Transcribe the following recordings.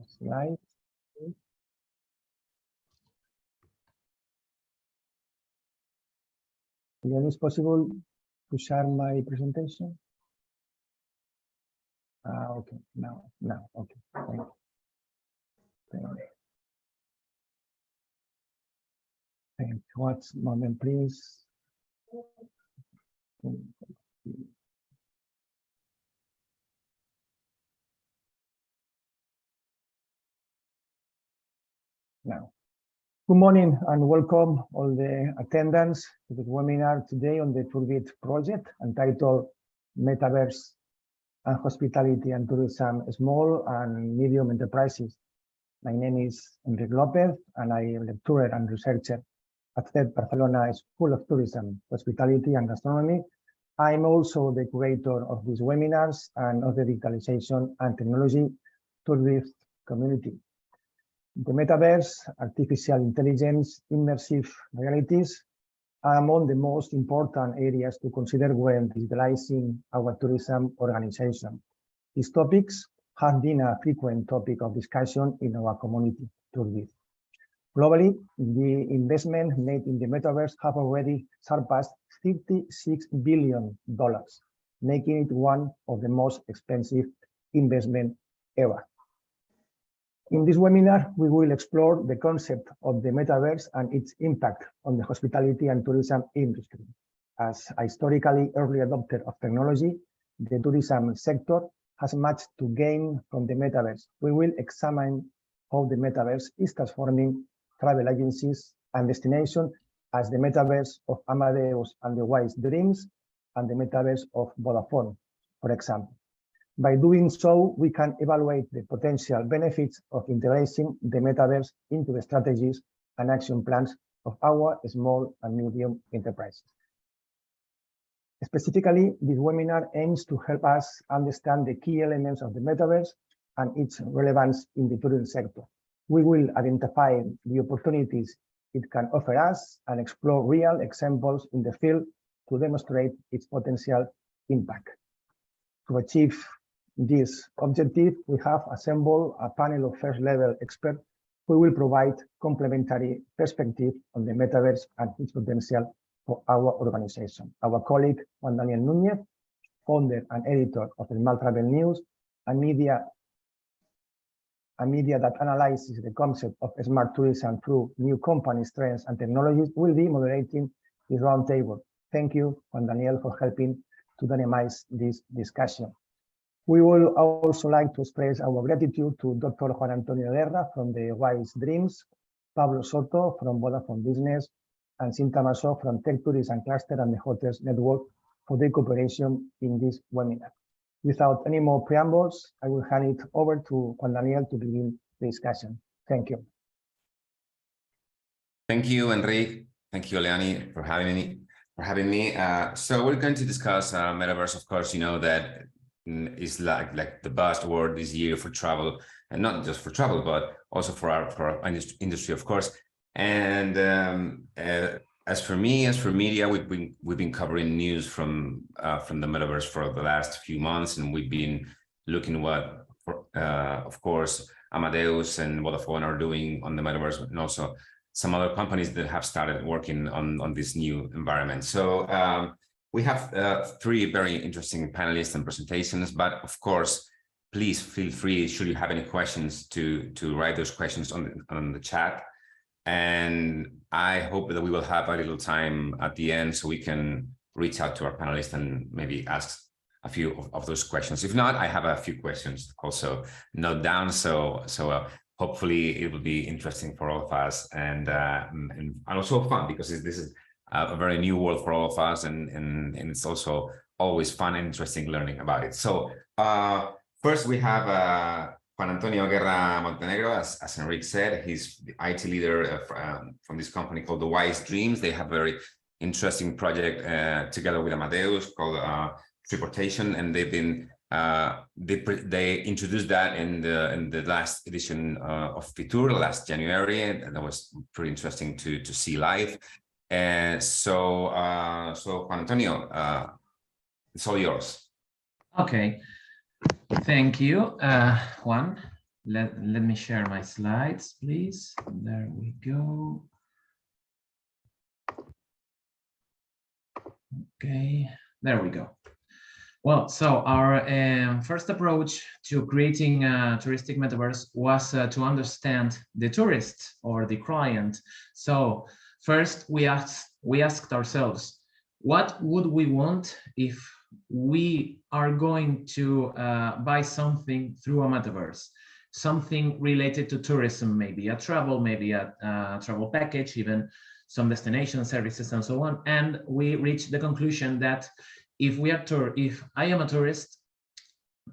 slide. Then it's possible to share my presentation. Okay, now, okay. Thank you. Thank you. One moment, please. Now, good morning and welcome all the attendants to the webinar today on the Tourbit project entitled Metaverse and Hospitality and Tourism Small and Medium Enterprises. My name is Enrique López and I am a lecturer and researcher at the Barcelona School of Tourism, Hospitality and Gastronomy. I'm also the curator of these webinars and of the digitalization and technology Tourbit community. The metaverse, artificial intelligence, immersive realities are among the most important areas to consider when digitalizing our tourism organization. These topics have been a frequent topic of discussion in our community, Tourbit. Globally, the investment made in the metaverse have already surpassed $56 billion, making it one of the most expensive investments ever. In this webinar, we will explore the concept of the metaverse and its impact on the hospitality and tourism industry. As a historically early adopter of technology, the tourism sector has much to gain from the metaverse. We will examine how the metaverse is transforming travel agencies and destinations as the metaverse of Amadeus and the Wise Dreams and the metaverse of Vodafone, for example. By doing so, we can evaluate the potential benefits of integrating the metaverse into the strategies and action plans of our small and medium enterprises. Specifically, this webinar aims to help us understand the key elements of the metaverse and its relevance in the tourism sector. We will identify the opportunities it can offer us and explore real examples in the field to demonstrate its potential impact. To achieve this objective, we have assembled a panel of first-level experts who will provide complementary perspective on the metaverse and its potential for our organization. Our colleague, Juan Daniel Núñez, founder and editor of the Smart Travel News, a media that analyzes the concept of smart tourism through new companies, trends, and technologies, will be moderating this roundtable. Thank you, Juan Daniel, for helping to dynamize this discussion. We would also like to express our gratitude to Dr. Juan Antonio Guerra from the Wise Dreams, Pablo Soto from Vodafone Business, and Cinta Maso from Tech Tourism Cluster and the Hotels Network for their cooperation in this webinar. Without any more preambles, I will hand it over to Juan Daniel to begin the discussion. Thank you. Thank you, Enrique. Thank you, Leani, for having me. So we're going to discuss metaverse. Of course, you know that is like the buzzword this year for travel, and not just for travel, but also for our industry, of course. And as for media, we've been covering news from the metaverse for the last few months, and we've been looking what, of course, Amadeus and Vodafone are doing on the metaverse, and also some other companies that have started working on this new environment. So we have three very interesting panelists and presentations, but of course, please feel free, should you have any questions, to write those questions on the chat. And I hope that we will have a little time at the end so we can reach out to our panelists and maybe ask a few of those questions. If not, I have a few questions also note down. So hopefully it will be interesting for all of us and also fun, because this is a very new world for all of us, and it's also always fun and interesting learning about it. So first we have Juan Antonio Guerra Montenegro, as Enrique said. He's the IT leader from this company called the Wise Dreams. They have a very interesting project together with Amadeus called Triportation, and they've been they introduced that in the last edition of Fitur last January, and that was pretty interesting to see live. And so Juan Antonio, it's all yours. Okay. Thank you, Juan. let me share my slides, please. There we go. Okay, there we go. Well, so our first approach to creating a touristic metaverse was to understand the tourist or the client. So first we asked ourselves, what would we want if we are going to buy something through a metaverse? Something related to tourism, maybe a travel package, even some destination services and so on. And we reached the conclusion that if I am a tourist,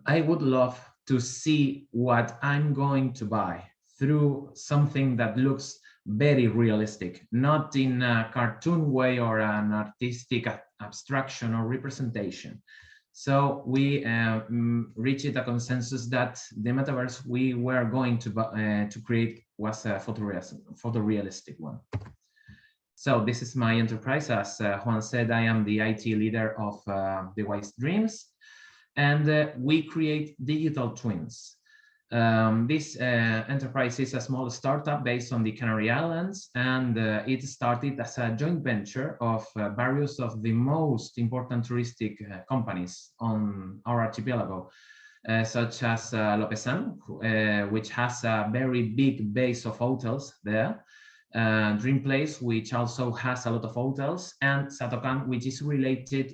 I would love to see what I'm going to buy through something that looks very realistic, not in a cartoon way or an artistic abstraction or representation. So we reached a consensus that the metaverse we were going to create was a photorealistic one. So this is my enterprise. As Juan said, I am the IT leader of the Wise Dreams, and we create digital twins. This enterprise is a small startup based on the Canary Islands, and it started as a joint venture of various of the most important touristic companies on our archipelago, such as Lopesan, which has a very big base of hotels there. Dream Place, which also has a lot of hotels, and Satokan, which is related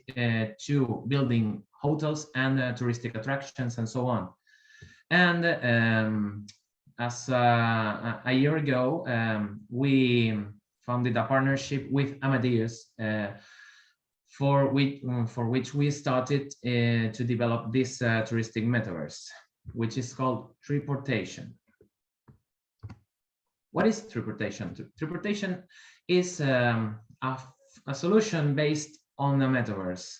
to building hotels and touristic attractions and so on. And as a year ago, we founded a partnership with Amadeus, for which we started to develop this touristic metaverse, which is called Triportation. What is Triportation? Triportation is a solution based on the metaverse,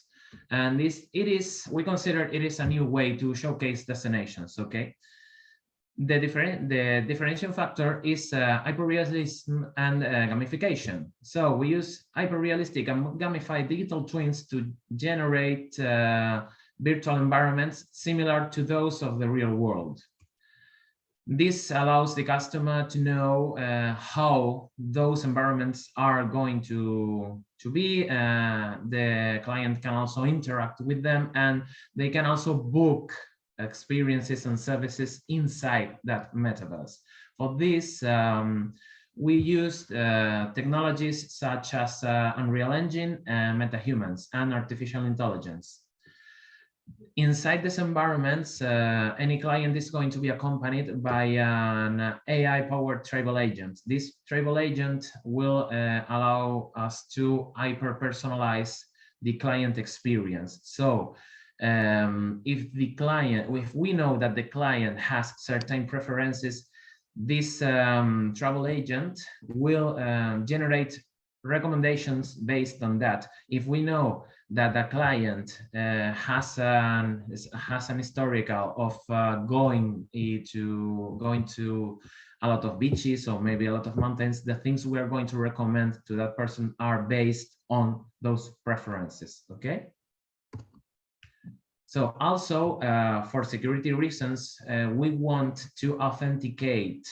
and we consider it is a new way to showcase destinations. Okay, the differentiation factor is hyperrealism and gamification. So we use hyperrealistic and gamified digital twins to generate virtual environments similar to those of the real world. This allows the customer to know how those environments are going to be. The client can also interact with them, and they can also book experiences and services inside that metaverse. For this, we used technologies such as Unreal Engine, MetaHumans, and artificial intelligence. Inside these environments, any client is going to be accompanied by an AI-powered travel agent. This travel agent will allow us to hyper-personalize the client experience. So if we know that the client has certain preferences, this travel agent will generate recommendations based on that. If we know that the client has an historical of going to a lot of beaches or maybe a lot of mountains, the things we are going to recommend to that person are based on those preferences. Okay. So also for security reasons, we want to authenticate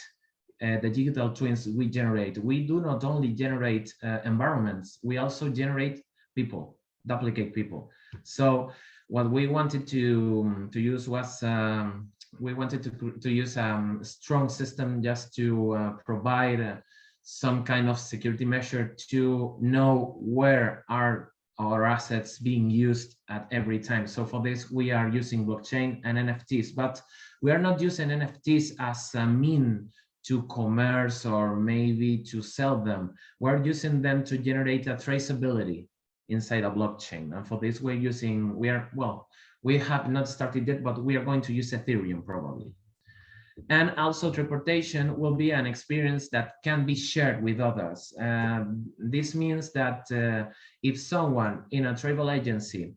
the digital twins we generate. We do not only generate environments, we also generate people, duplicate people. So what we wanted to use was we wanted to use a strong system just to provide some kind of security measure to know where are our assets being used at every time. So for this, we are using blockchain and NFTs, but we are not using NFTs as a mean to commerce or maybe to sell them. We're using them to generate a traceability inside a blockchain. And for this, we have not started yet, but we are going to use Ethereum probably. And also Triportation will be an experience that can be shared with others. This means that if someone in a travel agency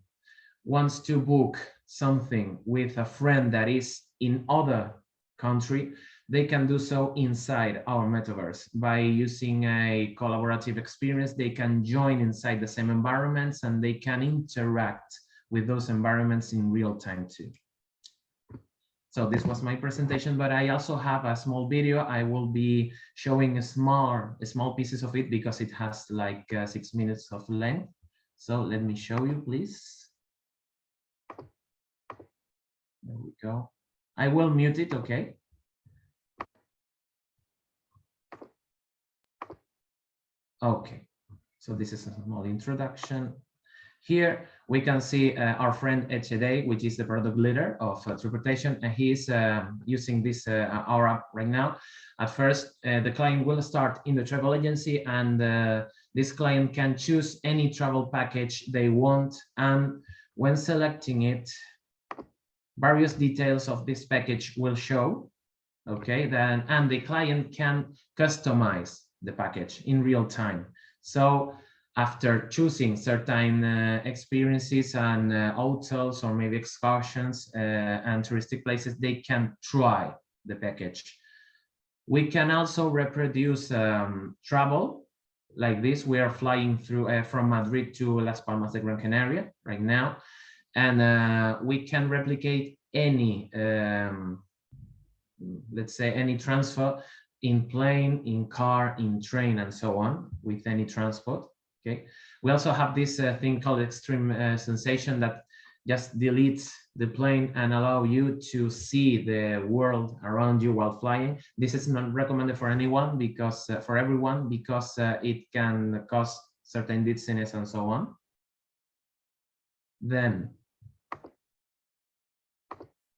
wants to book something with a friend that is in other country, they can do so inside our metaverse. By using a collaborative experience, they can join inside the same environments and they can interact with those environments in real time too. So this was my presentation, but I also have a small video. I will be showing small pieces of it because it has like 6 minutes of length. So let me show you, please. There we go. I will mute it, okay? Okay, so this is a small introduction. Here we can see our friend Echede, which is the product leader of transportation, and he's using this our app right now. At first, the client will start in the travel agency, and this client can choose any travel package they want. And when selecting it, various details of this package will show. Okay, then and the client can customize the package in real time. So after choosing certain experiences and hotels or maybe excursions and touristic places, they can try the package. We can also reproduce travel like this. We are flying through from Madrid to Las Palmas de Gran Canaria right now, and we can replicate any, let's say, any transfer in plane, in car, in train, and so on with any transport. Okay, we also have this thing called extreme sensation that just deletes the plane and allow you to see the world around you while flying. This is not recommended for anyone because for everyone, because it can cause certain dizziness and so on. Then,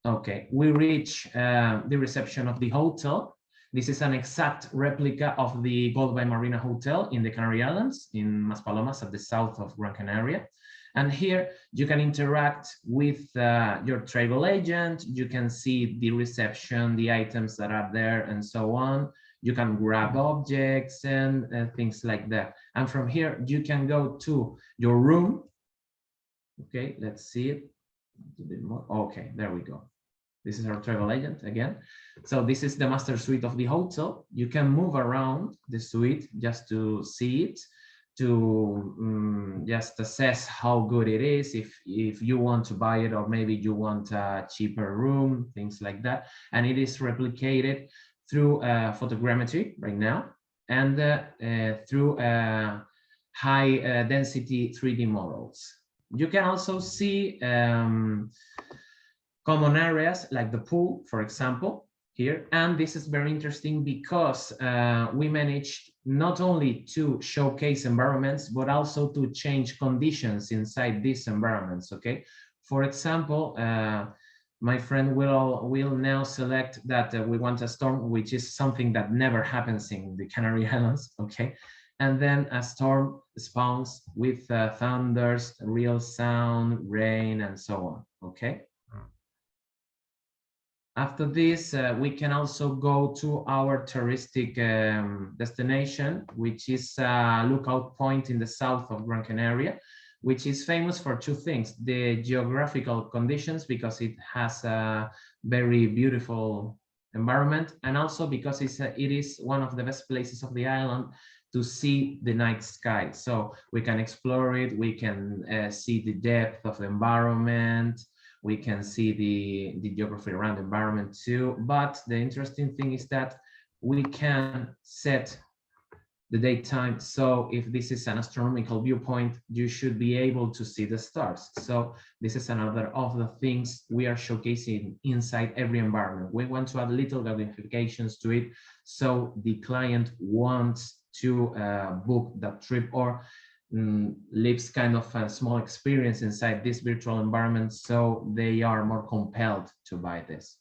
okay, we reach the reception of the hotel. This is an exact replica of the Gold by Marina Hotel in the Canary Islands in Maspalomas at the south of Gran Canaria. And here you can interact with your travel agent. You can see the reception, the items that are there, and so on. You can grab objects and things like that. And from here, you can go to your room. Okay, let's see it a bit more. Okay, there we go. This is our travel agent again. So this is the master suite of the hotel. You can move around the suite just to see it, to just assess how good it is, if you want to buy it, or maybe you want a cheaper room, things like that. And it is replicated through photogrammetry right now, and through high density 3D models. You can also see common areas like the pool, for example, here. And this is very interesting because we managed not only to showcase environments, but also to change conditions inside these environments, okay? For example, my friend will now select that we want a storm, which is something that never happens in the Canary Islands, okay? And then a storm spawns with thunders, real sound, rain, and so on, okay? After this, we can also go to our touristic destination, which is a lookout point in the south of Gran Canaria, which is famous for two things: the geographical conditions, because it has a very beautiful environment, and also because it is one of the best places of the island to see the night sky. So we can explore it, we can see the depth of the environment, we can see the geography around the environment too. But the interesting thing is that we can set the daytime. So if this is an astronomical viewpoint, you should be able to see the stars. So this is another of the things we are showcasing inside every environment. We want to add little gamifications to it, so the client wants to book that trip or lives kind of a small experience inside this virtual environment, so they are more compelled to buy this.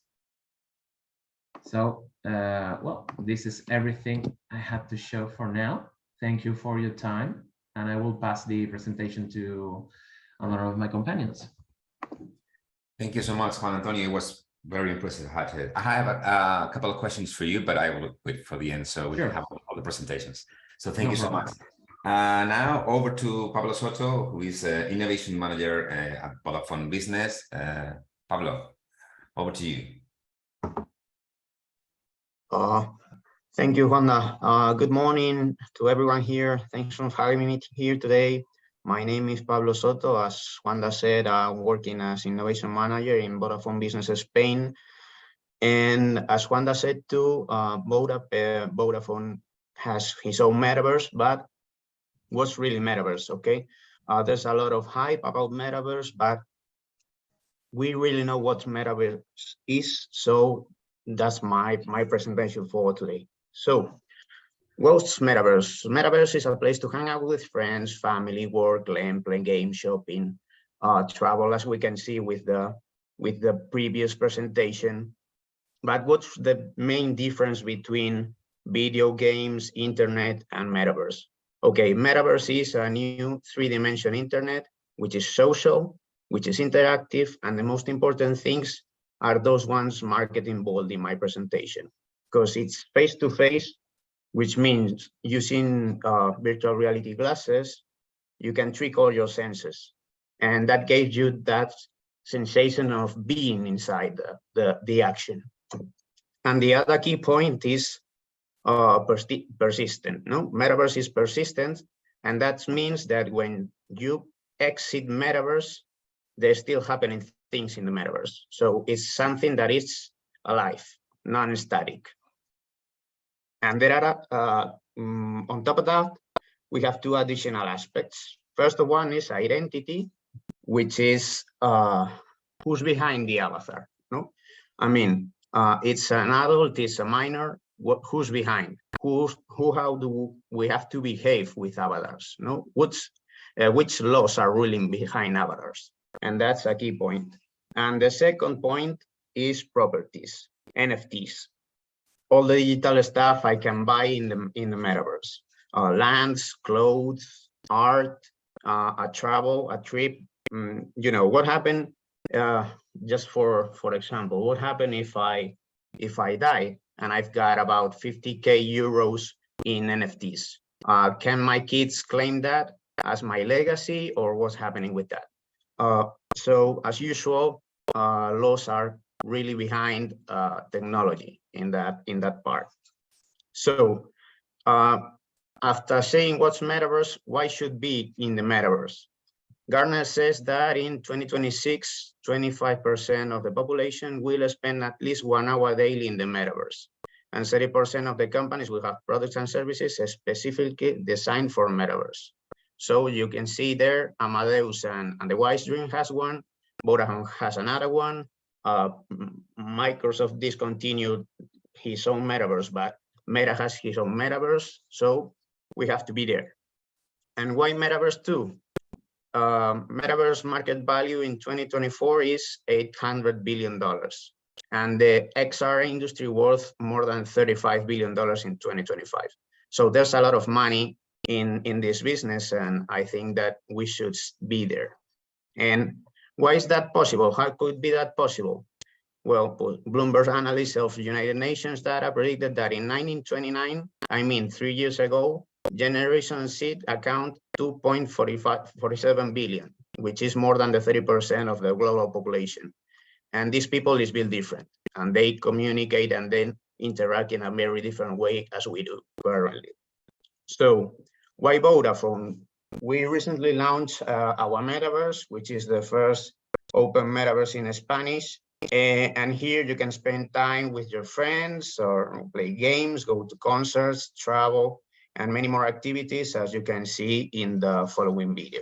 So, well, this is everything I had to show for now. Thank you for your time, and I will pass the presentation to another of my companions. Thank you so much, Juan Antonio. It was very impressive. I have a couple of questions for you, but I will wait for the end so we can have all the presentations. So thank you so much. Now over to Pablo Soto, who is Innovation Manager at Vodafone Business. Pablo, over to you. Thank you, Juanda. Good morning to everyone here. Thanks for having me here today. My name is Pablo Soto. As Juanda said, I'm working as Innovation Manager in Vodafone Business Spain. And as Juanda said too, Vodafone has his own metaverse, but what's really metaverse, okay? There's a lot of hype about metaverse, but we really know what metaverse is. So that's my presentation for today. So what's metaverse? Metaverse is a place to hang out with friends, family, work, learn, play games, shopping, travel, as we can see with the previous presentation. But what's the main difference between video games, internet, and metaverse? Okay, metaverse is a new three-dimensional internet, which is social, which is interactive, and the most important things are those ones marked in bold in my presentation, because it's face-to-face, which means using virtual reality glasses, you can trick all your senses. And that gives you that sensation of being inside the action. And the other key point is persistent. No, metaverse is persistent, and that means that when you exit metaverse, there's still happening things in the metaverse. So it's something that is alive, non-static. And there are on top of that, we have two additional aspects. First one is identity, which is who's behind the avatar. No, I mean, it's an adult, it's a minor, who's behind? How do we have to behave with avatars? No, which laws are ruling behind avatars? And that's a key point. And the second point is properties, NFTs. All the digital stuff I can buy in the metaverse. Lands, clothes, art, a travel, a trip. You know, what happened, just for example, what happened if I die and I've got about 50K euros in NFTs? Can my kids claim that as my legacy, or what's happening with that? So as usual, laws are really behind technology in that part. So after saying what's metaverse, why should be in the metaverse? Gartner says that in 2026, 25% of the population will spend at least 1 hour daily in the metaverse. And 30% of the companies will have products and services specifically designed for metaverse. So you can see there, Amadeus and the Wise Dream has one, Vodafone has another one, Microsoft discontinued his own metaverse, but Meta has his own metaverse, so we have to be there. And why metaverse too? Metaverse market value in 2024 is $800 billion. And the XR industry worth more than $35 billion in 2025. So there's a lot of money in this business, and I think that we should be there. And why is that possible? How could be that possible? Well, Bloomberg analyst of United Nations data predicted that in 1929, I mean 3 years ago, Generation Z account 2.47 billion, which is more than the 30% of the global population. And these people is built different, and they communicate and then interact in a very different way as we do currently. So why Vodafone? We recently launched our metaverse, which is the first open metaverse in Spanish. And here you can spend time with your friends or play games, go to concerts, travel, and many more activities, as you can see in the following video.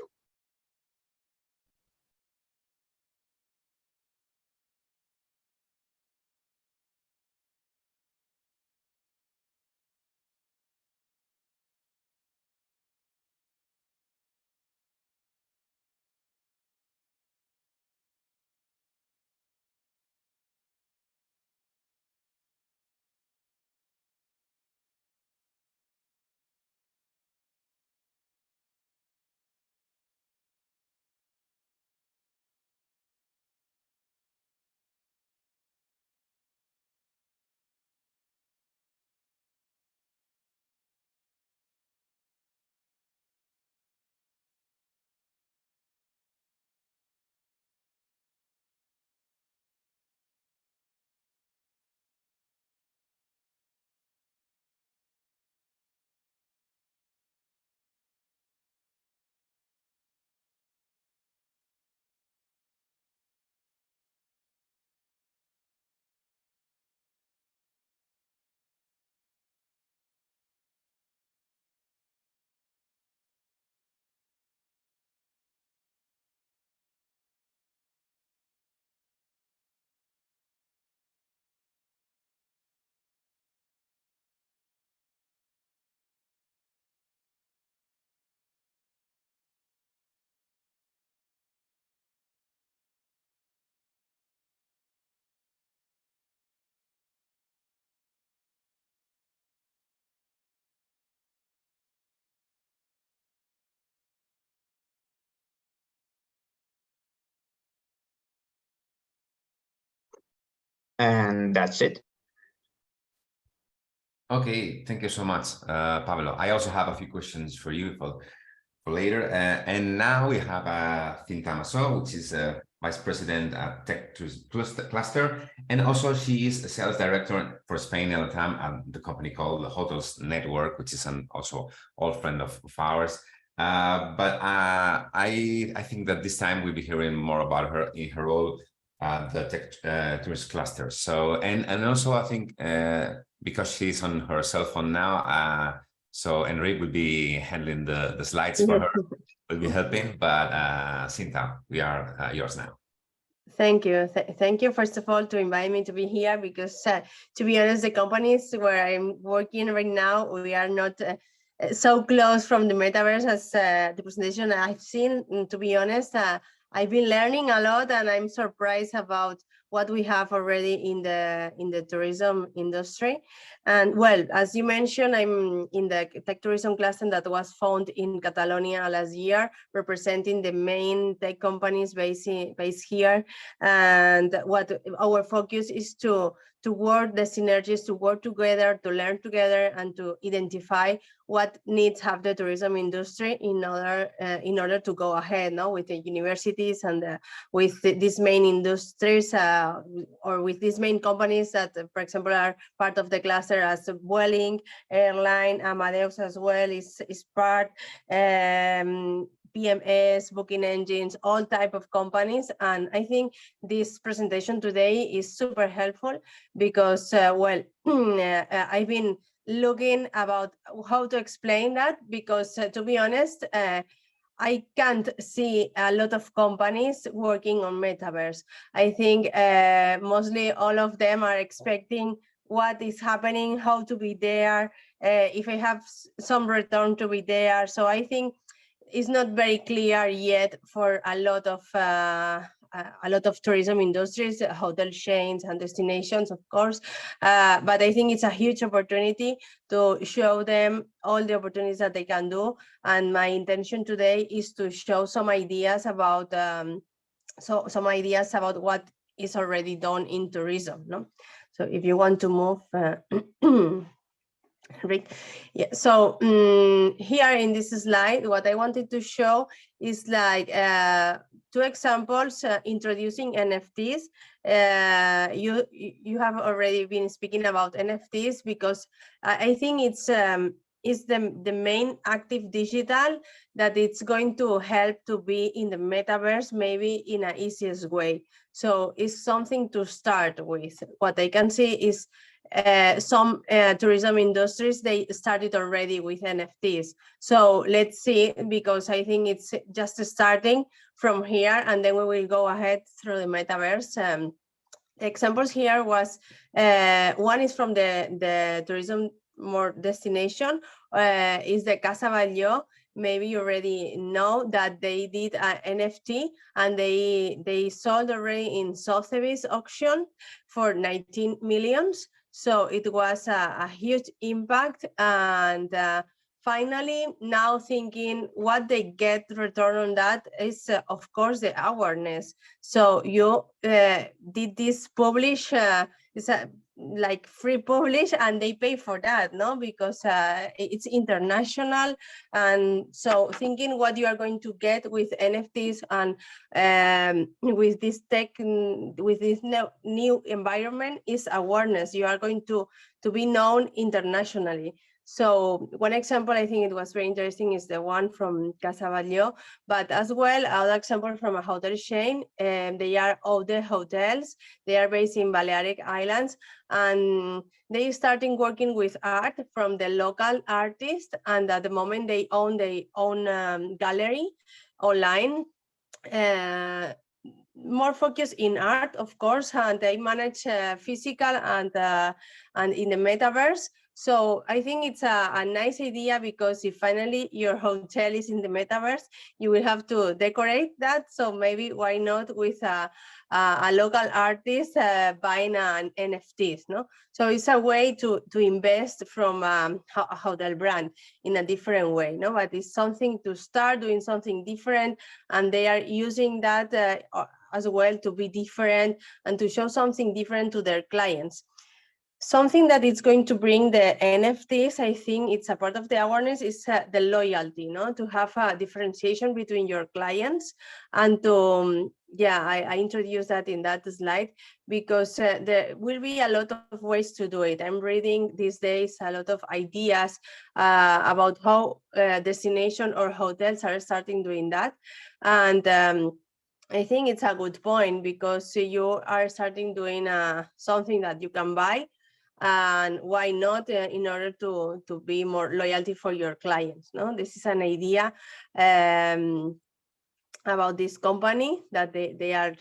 And that's it. Okay, thank you so much, Pablo. I also have a few questions for you for later. And now we have Cinta Maso, which is Vice President at Tech Cluster. And also she is a Sales Director for Spain and Latam at the company called the Hotels Network, which is also old friend of ours. But I think that this time we'll be hearing more about her in her role at the Tech Tourist Cluster. So, and also I think because she's on her cell phone now, so Enrique will be handling the slides for her, will be helping, but Cinta, we are yours now. Thank you. Thank you, first of all, to invite me to be here, because to be honest, the companies where I'm working right now, we are not so close from the metaverse as the presentation I've seen. And to be honest, I've been learning a lot, and I'm surprised about what we have already in the tourism industry. And well, as you mentioned, I'm in the tech tourism cluster that was founded in Catalonia last year, representing the main tech companies based here. And what our focus is to work the synergies, to work together, to learn together, and to identify what needs have the tourism industry in order to go ahead, no, with the universities and with these main industries or with these main companies that, for example, are part of the cluster, as Vueling, Airline, Amadeus as well is part. PMS, booking engines, all type of companies. And I think this presentation today is super helpful because, well, I've been looking about how to explain that, because to be honest, I can't see a lot of companies working on Metaverse. I think mostly all of them are expecting what is happening, how to be there, if I have some return to be there. So I think it's not very clear yet for a lot of tourism industries, hotel chains and destinations, of course. But I think it's a huge opportunity to show them all the opportunities that they can do. And my intention today is to show some ideas about what is already done in tourism. No, so if you want to move. Rick. Yeah, so here in this slide, what I wanted to show is like two examples introducing NFTs. You have already been speaking about NFTs because I think it's the main active digital that it's going to help to be in the metaverse, maybe in an easiest way. So it's something to start with. What I can see is some tourism industries, they started already with NFTs. So let's see, because I think it's just starting from here, and then we will go ahead through the metaverse. The examples here was, one is from the tourism more destination, is the Casa Batlló. Maybe you already know that they did an NFT and they sold already in Sotheby's auction for 19 millions. So it was a huge impact. And finally, now thinking what they get return on that is, of course, the awareness. So you did this publish, it's like free publish, and they pay for that, no? Because it's international. And so thinking what you are going to get with NFTs and with this tech, with this new environment, is awareness. You are going to be known internationally. So one example I think it was very interesting is the one from Casa Batlló, but as well other example from a hotel chain, and they are all the hotels. They are based in Balearic Islands, and they starting working with art from the local artist, and at the moment they own their own gallery online. More focused in art, of course, and they manage physical and in the metaverse. So I think it's a nice idea, because if finally your hotel is in the metaverse, you will have to decorate that. So maybe why not with a local artist buying an NFTs, no? So it's a way to invest from a hotel brand in a different way, no? But it's something to start doing something different, and they are using that as well to be different and to show something different to their clients. Something that it's going to bring the NFTs, I think it's a part of the awareness, is the loyalty, to have a differentiation between your clients and to, I introduced that in that slide because there will be a lot of ways to do it. I'm reading these days a lot of ideas about how destination or hotels are starting doing that. And I think it's a good point because you are starting doing something that you can buy. And why not in order to be more loyalty for your clients? This is an idea about this company that they are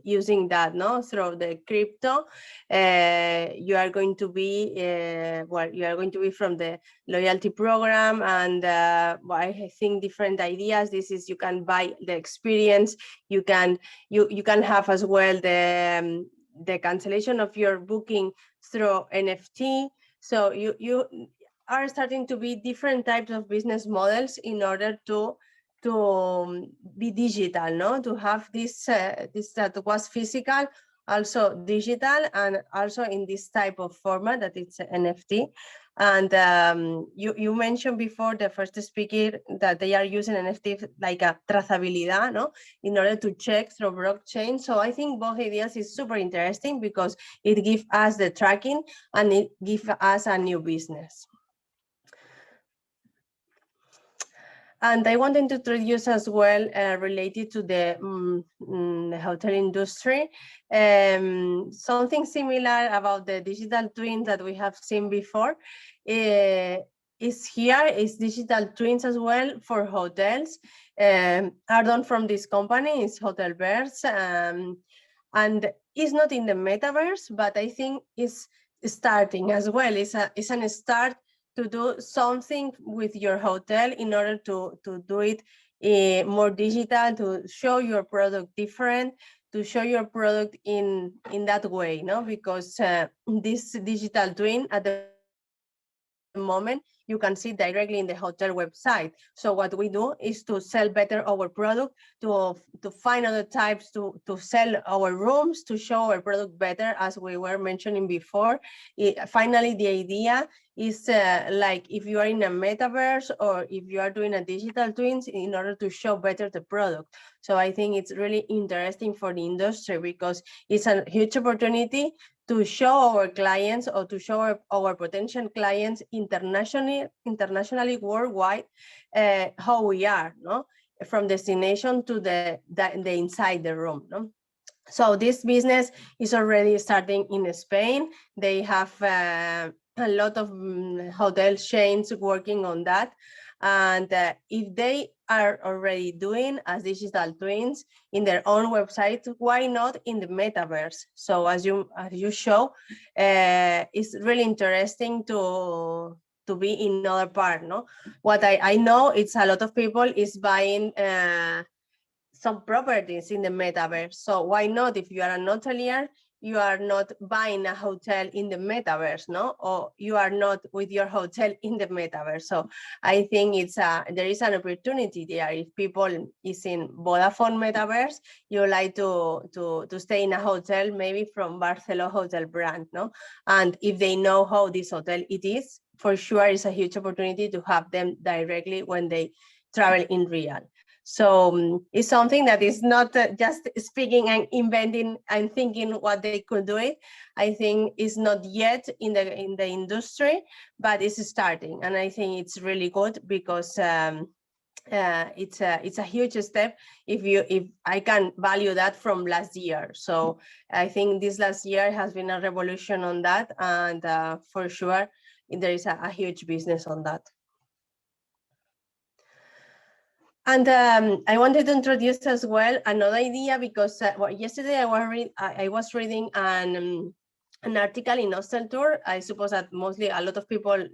using that through the crypto. You are going to be you are going to be from the loyalty program, and I think different ideas. This is, you can buy the experience, you can have as well the cancellation of your booking through NFT. So you are starting to be different types of business models in order to be digital, to have this that was physical, also digital, and also in this type of format that it's NFT. And you mentioned before, the first speaker, that they are using NFT like a trazabilidad, in order to check through blockchain. So I think both ideas is super interesting because it gives us the tracking and it gives us a new business. And I wanted to introduce as well, related to the hotel industry, something similar about the digital twins that we have seen before. Is digital twins as well for hotels, are done from this company, is Hotelverse, and it's not in the metaverse, but I think it's starting as well. It's an start to do something with your hotel in order to do it more digital, to show your product different, to show your product in that way, because this digital twin at the moment you can see directly in the hotel website. So what we do is to sell better our product, to find other types to sell our rooms, to show our product better, as we were mentioning before. Finally, the idea is like if you are in a metaverse or if you are doing a digital twins in order to show better the product. So I think it's really interesting for the industry because it's a huge opportunity to show our clients or to show our potential clients internationally, worldwide, how we are, from destination to the inside the room. So this business is already starting in Spain. They have a lot of hotel chains working on that. And if they are already doing as digital twins in their own website, why not in the metaverse? So as you show, it's really interesting to be in another part. What I know, it's a lot of people is buying some properties in the metaverse. So why not, if you are an hotelier, you are not buying a hotel in the metaverse, or you are not with your hotel in the metaverse. So I think there is an opportunity there. If people is in Vodafone metaverse, you like to stay in a hotel, maybe from Barcelona hotel brand, and if they know how this hotel it is, for sure it's a huge opportunity to have them directly when they travel in real. So it's something that is not just speaking and inventing and thinking what they could do it. I think it's not yet in the industry, but it's starting, and I think it's really good because it's a huge step if I can value that from last year. So I think this last year has been a revolution on that, and for sure there is a huge business on that. And I wanted to introduce as well another idea because yesterday I was reading an article in Hostel Tour. I suppose that mostly a lot of people,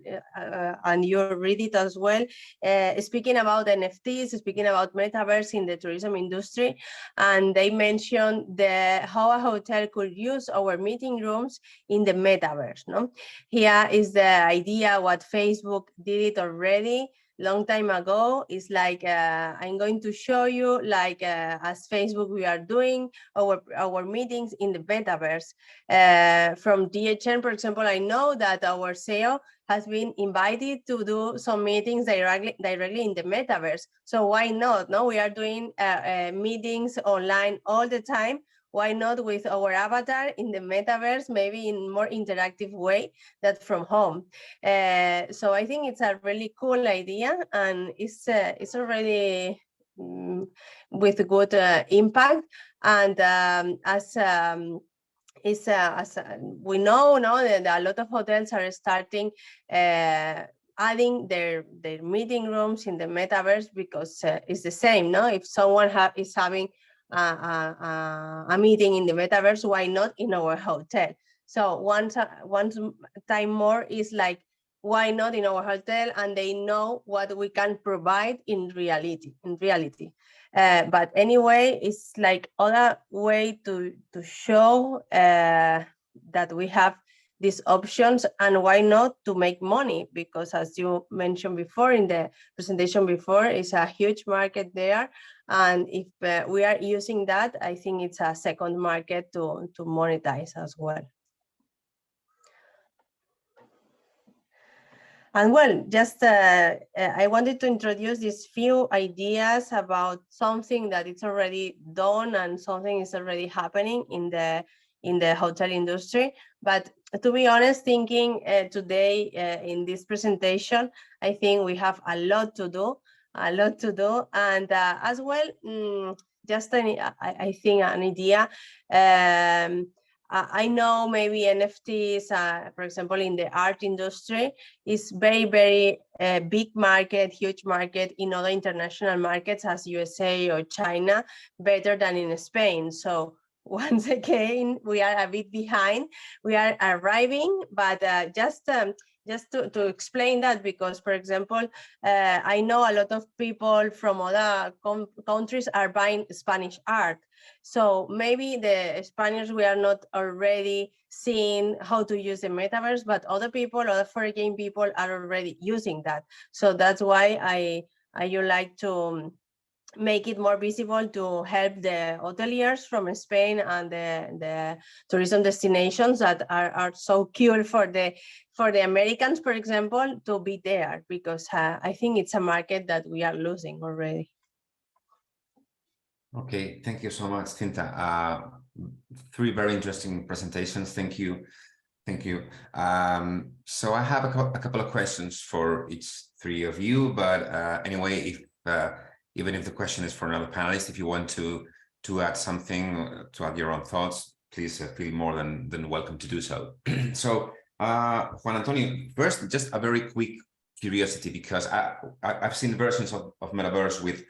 and you read it as well, speaking about NFTs, speaking about metaverse in the tourism industry. And they mentioned how a hotel could use our meeting rooms in the metaverse. Here is the idea what Facebook did it already. long time ago. It's like I'm going to show you, like as Facebook we are doing our meetings in the metaverse. From DHN, for example, I know that our CEO has been invited to do some meetings directly in the metaverse. So why not? No, we are doing meetings online all the time. Why not with our avatar in the metaverse, maybe in more interactive way than from home? So I think it's a really cool idea, and it's already with good impact. And as we know now that a lot of hotels are starting adding their meeting rooms in the metaverse, because it's the same, no? If someone is having a meeting in the metaverse, why not in our hotel? So one time more is like, why not in our hotel? And they know what we can provide in reality. But anyway, it's like other way to show that we have these options, and why not to make money, because as you mentioned before in the presentation before, it's a huge market there. And if we are using that, I think it's a second market to monetize as well. And well, just I wanted to introduce these few ideas about something that it's already done and something is already happening in the hotel industry. But to be honest, thinking today in this presentation, I think we have a lot to do. And as well, just I think an idea. I know maybe NFTs, for example, in the art industry, is very big market, huge market in other international markets as USA or China, better than in Spain. So once again, we are a bit behind. We are arriving, but just to explain that, because, for example, I know a lot of people from other countries are buying Spanish art. So maybe the Spaniards, we are not already seeing how to use the metaverse, but other people, other foreign people are already using that. So that's why I would like to make it more visible to help the hoteliers from Spain and the tourism destinations that are so cool for the Americans, for example, to be there, because I think it's a market that we are losing already. Okay, thank you so much, Cinta. 3 very interesting presentations. Thank you. So I have a couple of questions for each 3 of you, but anyway, if even if the question is for another panelist, if you want to add something, to add your own thoughts, please feel more than welcome to do so. So Juan Antonio, first, just a very quick curiosity, because I've seen versions of Metaverse with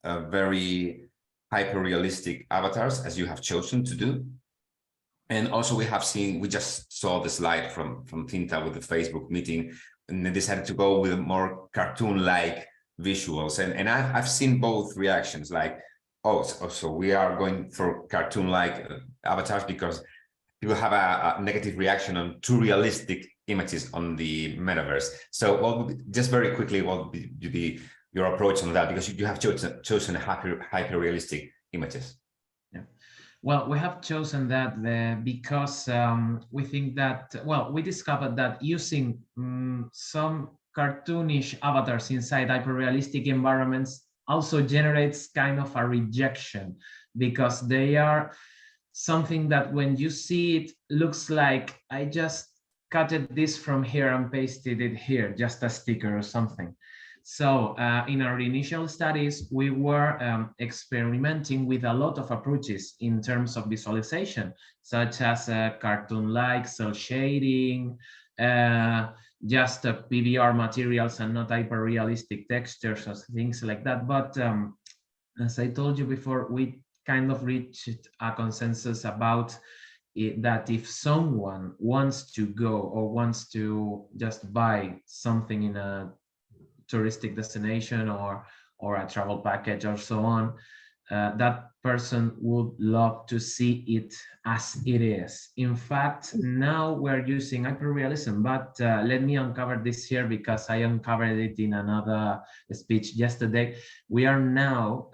very hyper-realistic avatars, as you have chosen to do. And also we just saw the slide from Tinta with the Facebook meeting, and they decided to go with more cartoon-like visuals. And I've seen both reactions, like, oh, so we are going for cartoon-like avatars because people have a negative reaction on too realistic images on the metaverse. So just very quickly, what would be your approach on that, because you have chosen hyper-realistic images? Yeah. Well, we have chosen that because we think that, well, we discovered that using some cartoonish avatars inside hyper-realistic environments also generates kind of a rejection, because they are something that when you see it looks like I just cut this from here and pasted it here, just a sticker or something. So in our initial studies, we were experimenting with a lot of approaches in terms of visualization, such as cartoon-like, cel shading, just PBR materials and not hyper-realistic textures or things like that. But as I told you before, we kind of reached a consensus about that if someone wants to go or wants to just buy something in a touristic destination or a travel package or so on, that person would love to see it as it is. In fact, now we're using hyperrealism, but let me uncover this here because I uncovered it in another speech yesterday. We are now,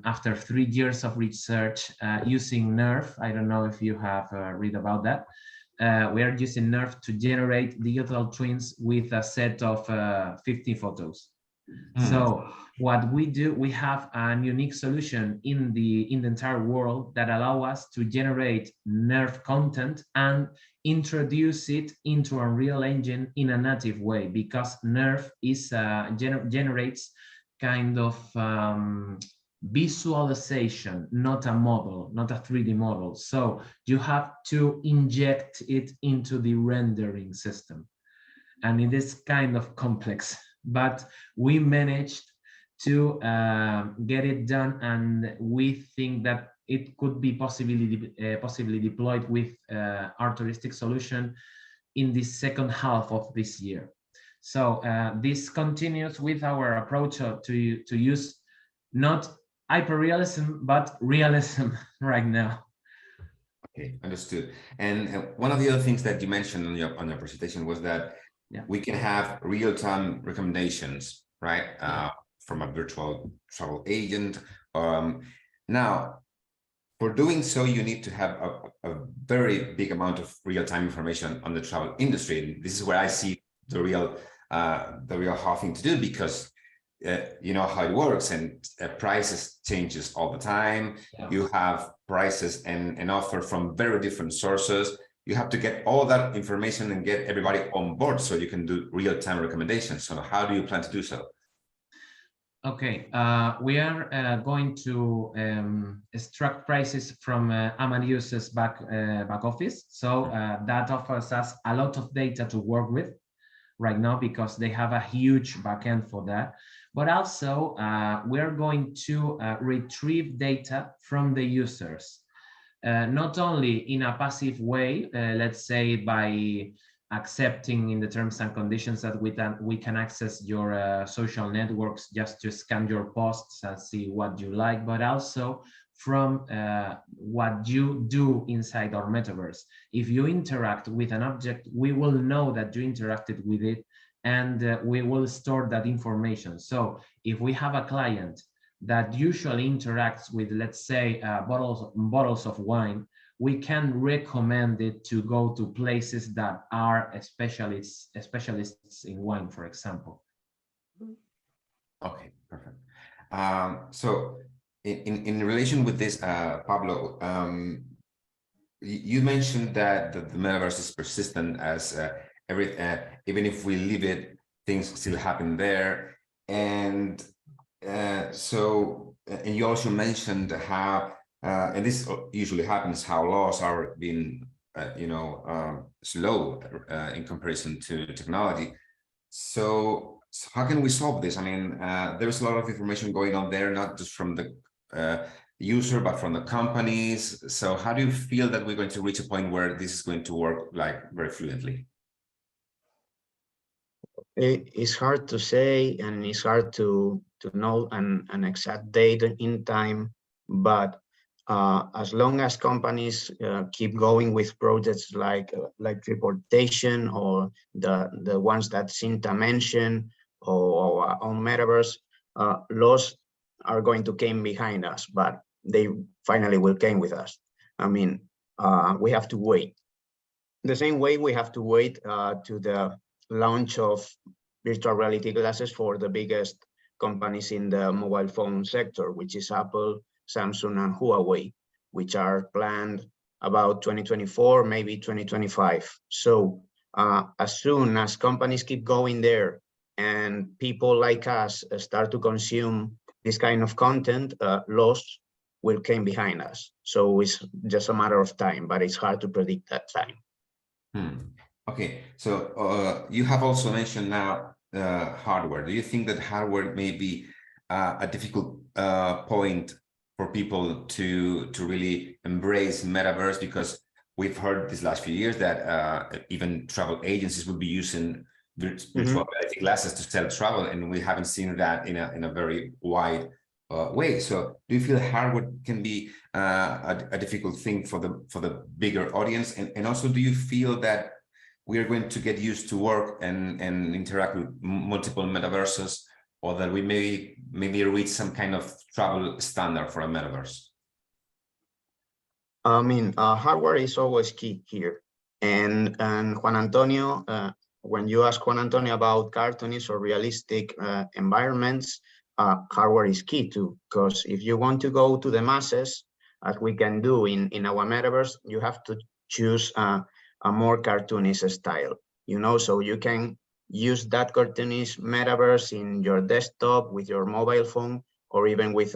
after 3 years of research, using NERF. I don't know if you have read about that. We are using NERF to generate digital twins with a set of 50 photos. So what we do, we have a unique solution in the entire world that allow us to generate NERF content and introduce it into Unreal Engine in a native way, because NERF is generates kind of visualization, not a model, not a 3D model. So you have to inject it into the rendering system, and it is kind of complex, but we managed to get it done, and we think that it could be possibly deployed with our touristic solution in the second half of this year. So this continues with our approach to use not hyperrealism but realism right now. Okay, understood. And one of the other things that you mentioned on your presentation was that we can have real-time recommendations, right? From a virtual travel agent. Now, for doing so, you need to have a very big amount of real-time information on the travel industry. And this is where I see the real hard thing to do, because you know how it works, and prices changes all the time. You have prices and offer from very different sources. You have to get all that information and get everybody on board so you can do real-time recommendations. So how do you plan to do so? Okay, we are going to extract prices from Amadeus's back office. So that offers us a lot of data to work with right now, because they have a huge backend for that. But also we're going to retrieve data from the users, not only in a passive way, let's say by accepting in the terms and conditions that we can access your social networks just to scan your posts and see what you like, but also from what you do inside our metaverse. If you interact with an object, we will know that you interacted with it, and we will store that information. So if we have a client that usually interacts with, let's say, bottles of wine, we can recommend it to go to places that are specialists in wine, for example. Okay, perfect. So in relation with this, Pablo, you mentioned that the metaverse is persistent, as even if we leave it, things still happen there. And and you also mentioned how, and this usually happens, how laws are being, slow in comparison to technology. So how can we solve this? I mean, there's a lot of information going on there, not just from the user, but from the companies. So how do you feel that we're going to reach a point where this is going to work like very fluently? It's hard to say, and it's hard to know an exact date in time, but as long as companies keep going with projects like teleportation, or the ones that Cinta mentioned, or on Metaverse, laws are going to come behind us, but they finally will come with us. I mean, we have to wait. The same way we have to wait to the launch of virtual reality glasses for the biggest companies in the mobile phone sector, which is Apple, Samsung, and Huawei, which are planned about 2024, maybe 2025. So as soon as companies keep going there and people like us start to consume this kind of content, laws will come behind us. So it's just a matter of time, but it's hard to predict that time. Okay, so you have also mentioned now hardware. Do you think that hardware may be a difficult point for people to really embrace metaverse? Because we've heard these last few years that even travel agencies would be using virtual reality glasses to sell travel, and we haven't seen that in a very wide way. So do you feel hardware can be a difficult thing for the bigger audience? And also, do you feel that we are going to get used to work and interact with multiple metaverses, or that we maybe reach some kind of travel standard for a metaverse? I mean, hardware is always key here. And Juan Antonio, when you ask Juan Antonio about cartoonish or realistic environments, hardware is key too, because if you want to go to the masses, as we can do in our metaverse, you have to choose a more cartoonish style, you know, so you can use that cartoonish metaverse in your desktop, with your mobile phone, or even with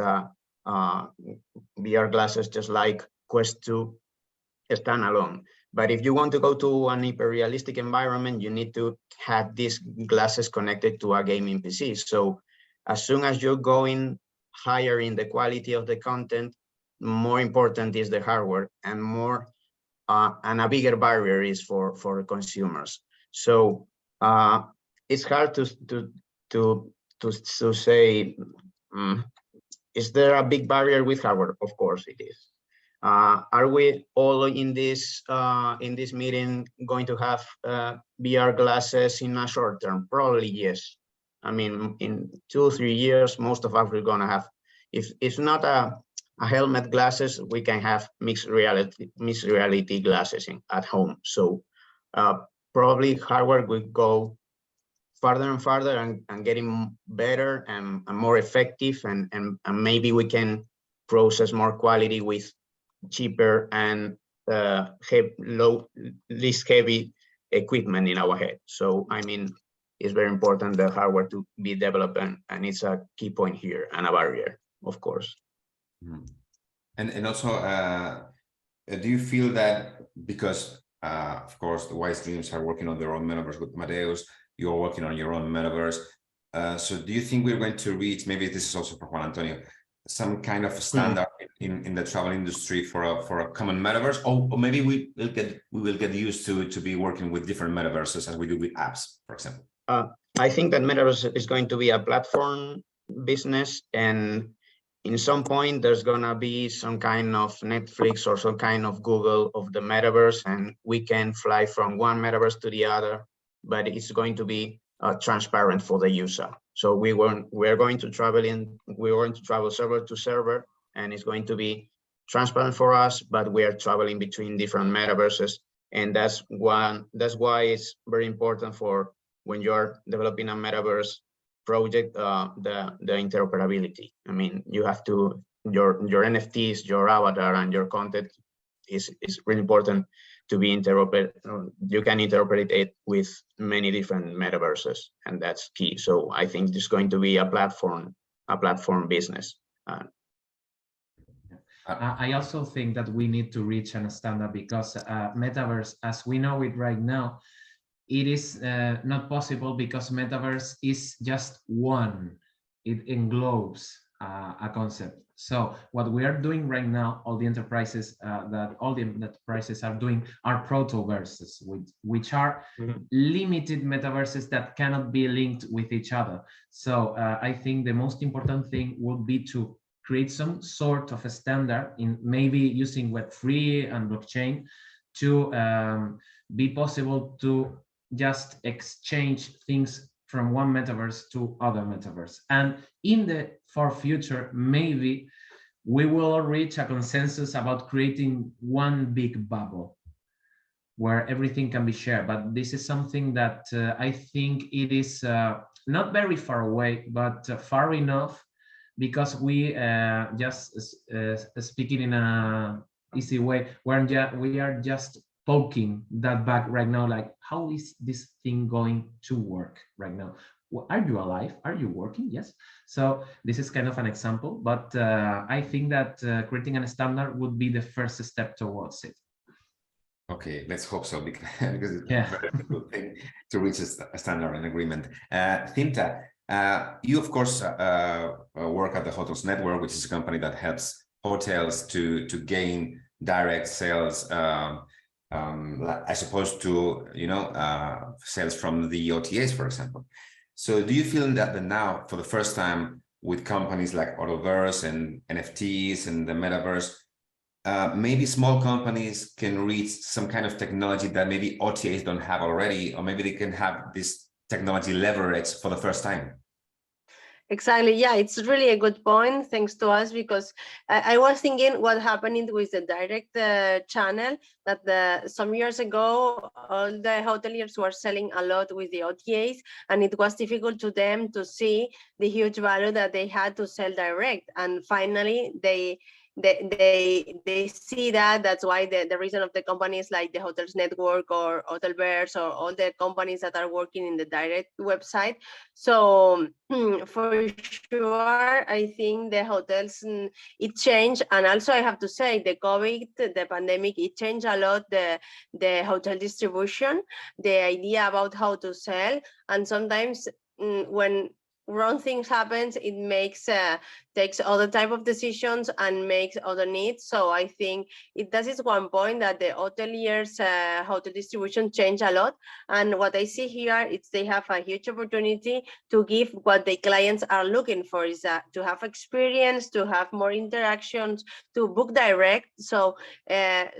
VR glasses, just like Quest 2 standalone. But if you want to go to an hyper-realistic environment, you need to have these glasses connected to a gaming PC. So as soon as you're going higher in the quality of the content, more important is the hardware, and more and a bigger barrier is for consumers. So it's hard to say, is there a big barrier with hardware? Of course it is. Are we all in this meeting going to have VR glasses in a short term? Probably yes. I mean, in 2 or 3 years, most of us are going to have, if not a helmet glasses, we can have mixed reality glasses at home. So probably hardware will go farther and farther and getting better and more effective, and maybe we can process more quality with cheaper and least heavy equipment in our head. So I mean, it's very important the hardware to be developed, and it's a key point here, and a barrier, of course. And also, do you feel that because of course the Wise Dreams are working on their own metaverse with Mateus, you're working on your own metaverse, so do you think we're going to reach, maybe this is also for Juan Antonio, some kind of standard in the travel industry for a common metaverse, or maybe we will get used to be working with different metaverses as we do with apps, for example? I think that metaverse is going to be a platform business, and in some point there's gonna be some kind of Netflix or some kind of Google of the metaverse, and we can fly from one metaverse to the other, but it's going to be transparent for the user. So we're going to travel server to server, and it's going to be transparent for us, but we are traveling between different metaverses, and that's why it's very important for when you're developing a metaverse project, the interoperability. I mean, you have to, your NFTs, your avatar, and your content is really important to be interoperable. You can interoperate it with many different metaverses, and that's key. So I think there's going to be a platform business. I also think that we need to reach a standard, because metaverse, as we know it right now, it is not possible, because metaverse is just one. It englobes a concept. So what we are doing right now, all the enterprises are doing are protoverses, which are limited metaverses that cannot be linked with each other. So I think the most important thing would be to create some sort of a standard, in maybe using Web3 and blockchain, to be possible to just exchange things from one metaverse to other metaverse. And in the far future, maybe we will reach a consensus about creating one big bubble where everything can be shared. But this is something that I think it is not very far away, but far enough, because we just speaking in a easy way, we are just poking that back right now, like, how is this thing going to work right now? Well, are you alive? Are you working? Yes. So this is kind of an example, but I think that creating a standard would be the first step towards it. Okay, let's hope so, because it's a very good thing to reach a standard and agreement. Cinta, you of course work at the Hotels Network, which is a company that helps hotels to gain direct sales, as opposed to, sales from the OTAs, for example. So do you feel that now, for the first time, with companies like Autoverse and NFTs and the Metaverse, maybe small companies can reach some kind of technology that maybe OTAs don't have already, or maybe they can have this technology leverage for the first time. Exactly. Yeah, it's really a good point. Thanks to us, because I was thinking what happened with the direct channel, that some years ago, all the hoteliers were selling a lot with the OTAs, and it was difficult to them to see the huge value that they had to sell direct. And finally, they see that. That's why the reason of the companies like the Hotels Network or Hotelverse or all the companies that are working in the direct website. So for sure, I think the hotels, it changed. And also I have to say the COVID, the pandemic, it changed a lot the hotel distribution, the idea about how to sell. And sometimes when wrong things happens, it makes takes other type of decisions and makes other needs. So I think that is one point, that the hoteliers hotel distribution change a lot. And what I see here is they have a huge opportunity to give what the clients are looking for, is to have experience, to have more interactions, to book direct. So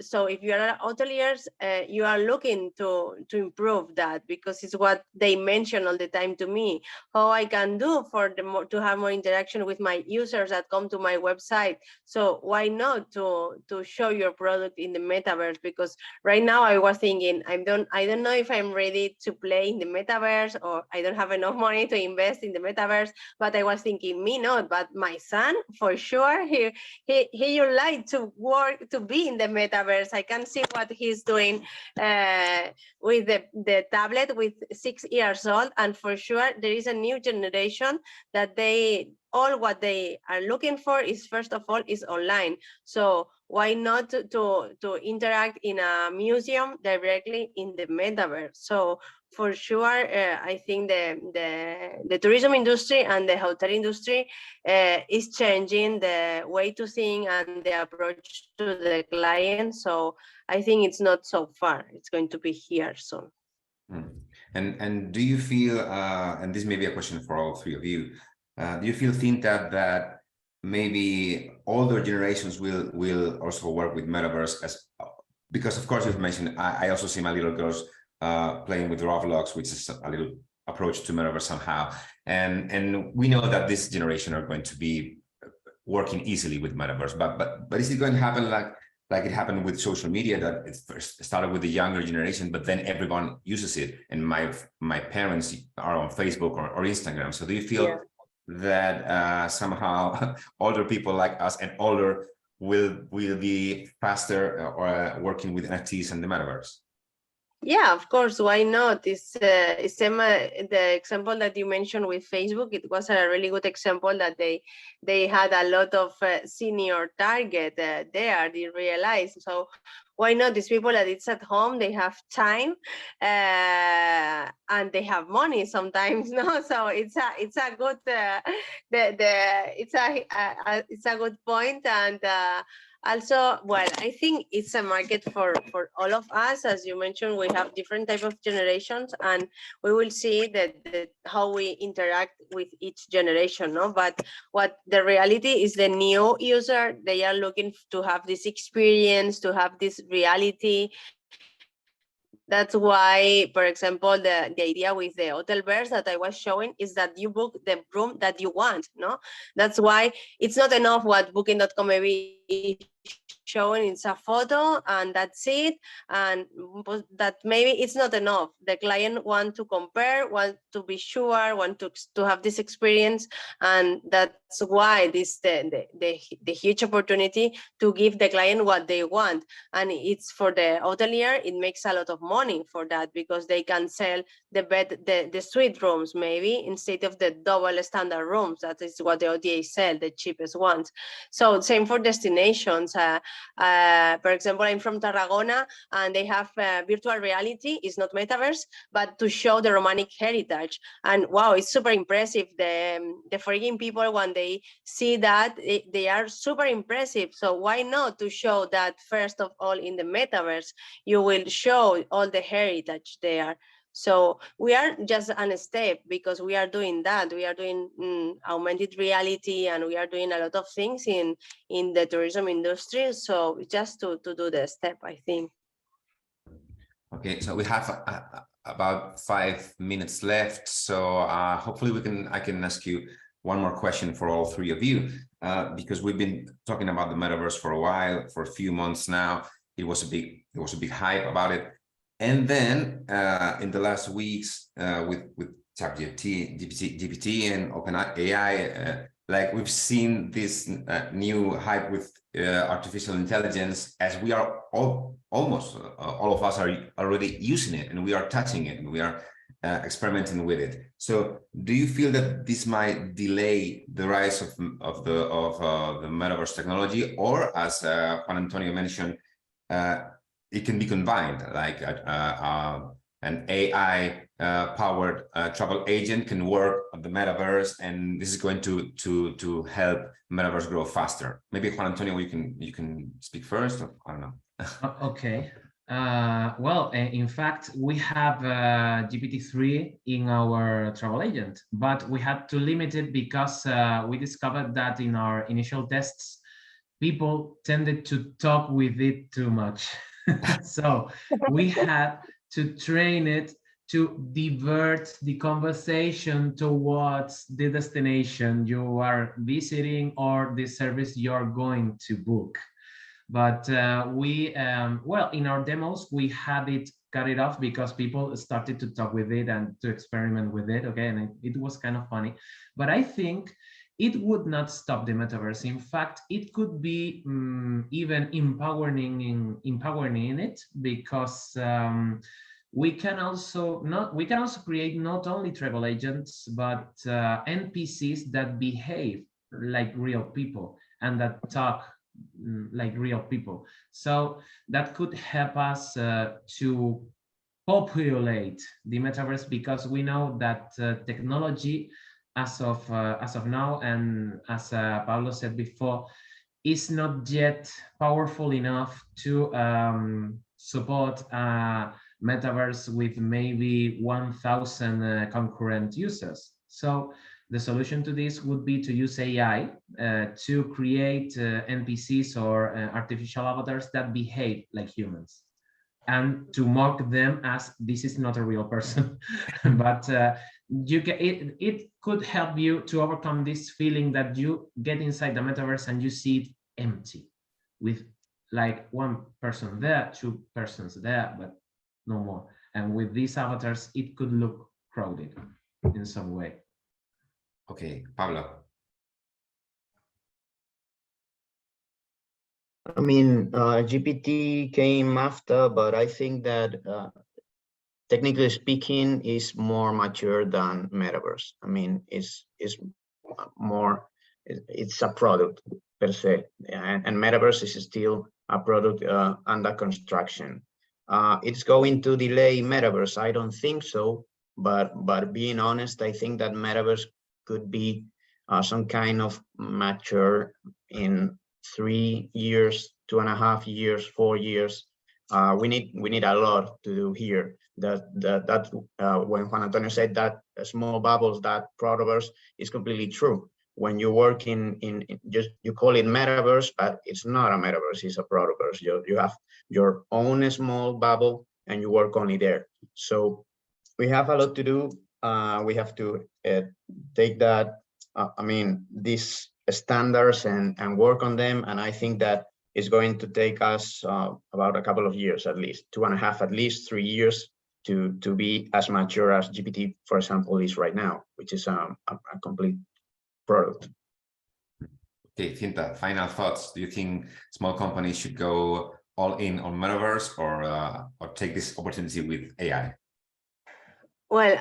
so if you are hoteliers, you are looking to improve that, because it's what they mention all the time to me, how I can do for to have more interaction with my users that come to my website. So why not to show your product in the metaverse? Because right now I was thinking, I don't know if I'm ready to play in the metaverse, or I don't have enough money to invest in the metaverse. But I was thinking, me not, but my son, for sure, he would like to work, to be in the metaverse. I can see what he's doing with the tablet with 6 years old. And for sure, there is a new generation that all what they are looking for is, first of all, is online. So why not to interact in a museum directly in the metaverse? So for sure, I think the tourism industry and the hotel industry is changing the way to think and the approach to the client. So I think it's not so far. It's going to be here soon. And do you feel, and this may be a question for all three of you, do you think that maybe older generations will also work with Metaverse? Because of course you've mentioned, I also see my little girls playing with Roblox, which is a little approach to Metaverse somehow, and we know that this generation are going to be working easily with Metaverse, but is it going to happen like it happened with social media, that it first started with the younger generation, but then everyone uses it? And my parents are on Facebook or Instagram. So do you feel that somehow older people like us and older will be faster or working with NFTs and the Metaverse? Yeah, of course. Why not? It's the example that you mentioned with Facebook. It was a really good example that they had a lot of senior target there. They realized. So why not? These people that it's at home, they have time and they have money sometimes. No, so it's a good it's a good point. And also, well, I think it's a market for all of us. As you mentioned, we have different type of generations, and we will see that how we interact with each generation. No, but what the reality is, the new user, they are looking to have this experience, to have this reality. That's why, for example, the idea with the Hotelverse that I was showing is that you book the room that you want. No, that's why it's not enough what Booking.com maybe showing, it's a photo and that's it, and that maybe it's not enough. The client want to compare, want to be sure, want to have this experience, and that's why this the huge opportunity to give the client what they want. And it's for the hotelier, it makes a lot of money for that, because they can sell the suite rooms maybe instead of the double standard rooms. That is what the OTA sell, the cheapest ones. So same for destinations. For example, I'm from Tarragona, and they have virtual reality. It's not metaverse, but to show the Romanic heritage. And wow, it's super impressive. The foreign people, when they see that, they are super impressive. So why not to show that first of all in the metaverse? You will show all the heritage there. So we are just on a step, because we are doing that. We are doing augmented reality, and we are doing a lot of things in the tourism industry. So just to do the step, I think. Okay, so we have about 5 minutes left. So hopefully I can ask you one more question for all three of you, because we've been talking about the metaverse for a while, for a few months now. It was a big hype about it. And then in the last weeks with GPT and OpenAI, like we've seen this new hype with artificial intelligence, as we are almost all of us are already using it, and we are touching it, and we are experimenting with it. So do you feel that this might delay the rise of the metaverse technology, or as Juan Antonio mentioned, it can be combined, like an AI powered travel agent can work on the metaverse, and this is going to help metaverse grow faster? Maybe Juan Antonio, you can speak first, or I don't know. Okay. Well, in fact, we have GPT-3 in our travel agent, but we had to limit it because we discovered that in our initial tests, people tended to talk with it too much. So we had to train it to divert the conversation towards the destination you are visiting or the service you're going to book. But well, in our demos, we had it cut it off because people started to talk with it and to experiment with it. Okay, and it was kind of funny. But I think it would not stop the metaverse. In fact, it could be even empowering in it, because we can also create not only travel agents, but NPCs that behave like real people and that talk like real people. So that could help us to populate the metaverse, because we know that technology as of now, and as Pablo said before, is not yet powerful enough to support a metaverse with maybe 1,000 concurrent users. So the solution to this would be to use AI to create NPCs or artificial avatars that behave like humans, and to mock them as this is not a real person. But it could help you to overcome this feeling that you get inside the metaverse and you see it empty, with like one person there, two persons there, but no more. And with these avatars, it could look crowded in some way. Okay, Pablo. I mean, GPT came after, but I think that technically speaking, is more mature than Metaverse. I mean, it's a product per se, and Metaverse is still a product under construction. It's going to delay Metaverse? I don't think so, but being honest, I think that Metaverse could be some kind of mature in 3 years, 2.5 years, 4 years. We need a lot to do here. That when Juan Antonio said that small bubbles, that protoverse, is completely true. When you work in just, you call it metaverse, but it's not a metaverse, it's a protoverse. You have your own small bubble and you work only there. So we have a lot to do. We have to take that, I mean, these standards and work on them. And I think that is going to take us about a couple of years, at least 2.5, at least 3 years to be as mature as GPT, for example, is right now, which is a complete product. Okay, Cinta, final thoughts. Do you think small companies should go all in on metaverse, or take this opportunity with AI? Well,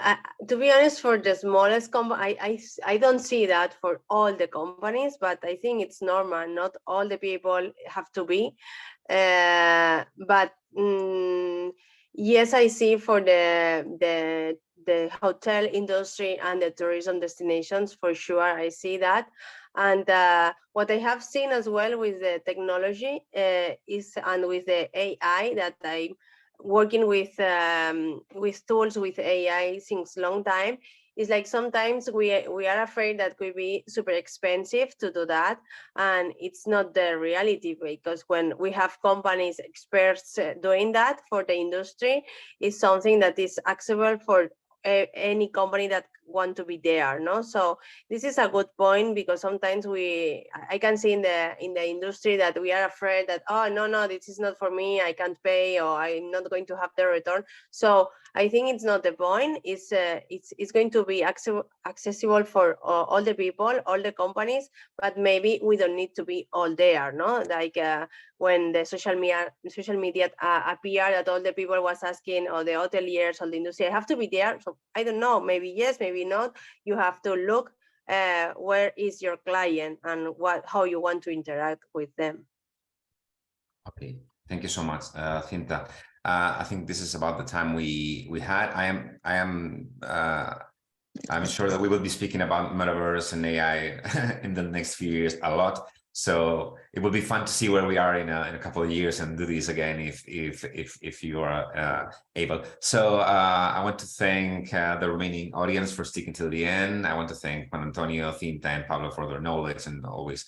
to be honest, for the smallest company, I don't see that for all the companies, but I think it's normal. Not all the people have to be. But yes, I see for the hotel industry and the tourism destinations, for sure, I see that. And what I have seen as well with the technology is, and with the AI, that working with tools with AI since long time, is like sometimes we are afraid that could be super expensive to do that, and it's not the reality, because when we have companies, experts doing that for the industry, is something that is accessible for any company that want to be there, no? So this is a good point, because sometimes I can see in the industry that we are afraid that, oh no, this is not for me, I can't pay, or I'm not going to have the return. So I think it's not the point. It's going to be accessible for all the people, all the companies, but maybe we don't need to be all there, no? Like when the social media appeared, that all the people was asking, or the hoteliers or the industry, I have to be there. So I don't know, maybe yes, maybe not. You have to look where is your client and how you want to interact with them. Okay, thank you so much, Cinta. I think this is about the time we had. I'm sure that we will be speaking about Metaverse and AI in the next few years a lot. So it will be fun to see where we are in a couple of years and do this again if you are able. So I want to thank the remaining audience for sticking till the end. I want to thank Juan Antonio, Cinta, and Pablo for their knowledge, and always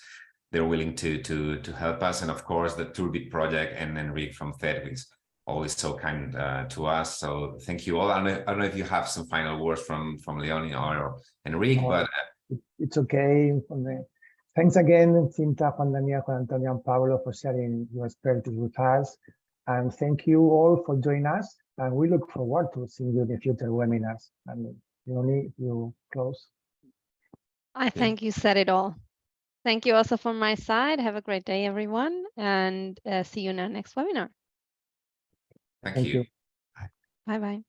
they're willing to help us. And of course, the Tourbit project and Enrique from FED, who is always so kind to us. So thank you all. I don't know if you have some final words from Leonie or Enrique, but it's okay. Thanks again, Cinta, Juan Daniel, Juan Antonio, and Pablo, for sharing your expertise with us. And thank you all for joining us. And we look forward to seeing you in the future webinars. And Leonie, you close. I think you said it all. Thank you also from my side. Have a great day, everyone, and see you in our next webinar. thank you. Bye-bye.